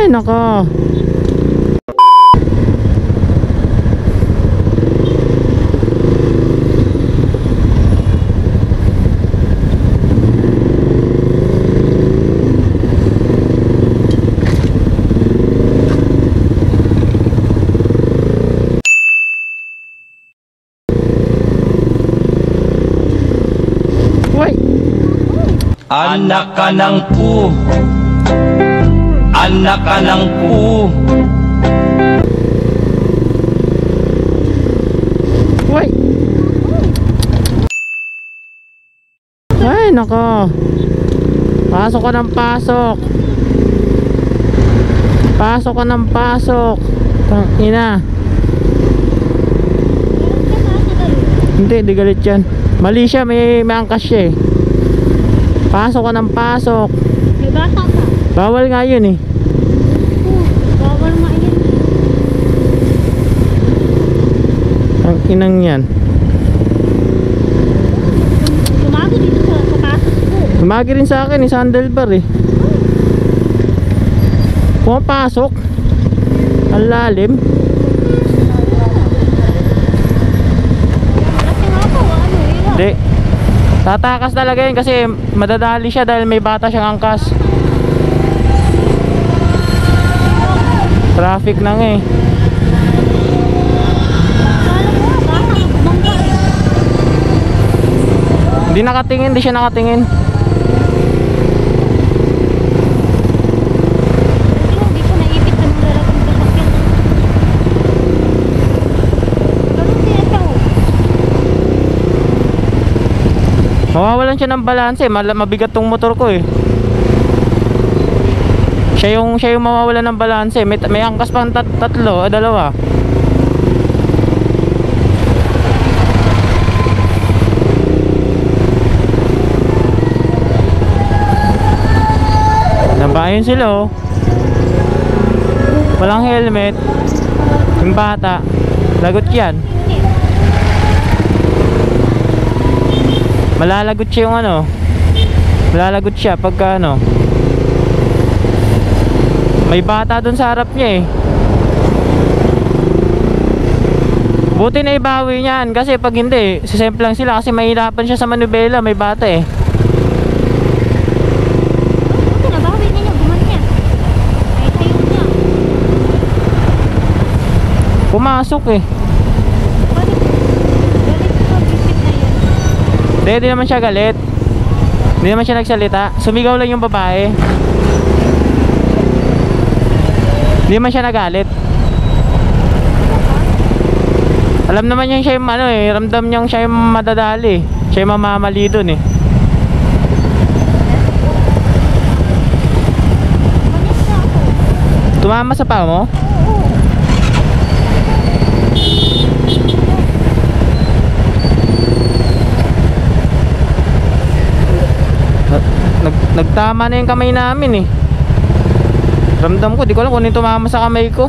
Ay, nako. Anak ka ng pu, anak ka ng pu. Uy! Ay, nako. Pasok ka ng pasok. Pasok ka ng pasok. Tangina. Hindi, di galit yan. Mali siya, may angkas siya eh. Pasok ka ng pasok. May bata ka. Bawal nga yun eh. Bawal nga yun. Ang inang yan. Tumagi dito sa pasok ko. Tumagi rin sa akin eh, sa handlebar eh. Pumapasok. Ang lalim. Kasi nga po, ano eh. Hindi. Tatakas talaga yun kasi madadali siya dahil may bata siyang angkas. Traffic na nga eh. Hindi nakatingin, hindi siya nakatingin. Hindi ko naipit na mong lalagong sasakyan. Ganun siya ito. Mawawalan siya ng balanse, mabigat tong motor ko eh. Siya yung mawawalan ng balanse. May angkas pang tatlo, dalawa. Nabayan sila oh. Walang helmet. Yung bata, lagot yan. Malalagot siya yung ano. Malalagot siya pagka ano. May bata dun sa harap niya eh. Buti na ibawi niyan. Kasi pag hindi, sisemplang sila. Kasi mahirapan siya sa manubela. May bata eh. Buti nabawi niya, guman niya. Ay tayo niya. Pumasok eh. Galit ko, bisip na yun. Hindi naman siya galit. Hindi naman siya nagsalita. Sumigaw lang yung babae. Hindi naman siya nagalit. Alam naman niya siya yung ano eh. Ramdam niya siya yung madadali. Siya yung mamamali dun eh. Manis na ako. Tumama sa paa mo? Oo. Nagtama na yung kamay namin eh. Ramdam ko, di ko alam kung ano yung tumama sa kamay ko.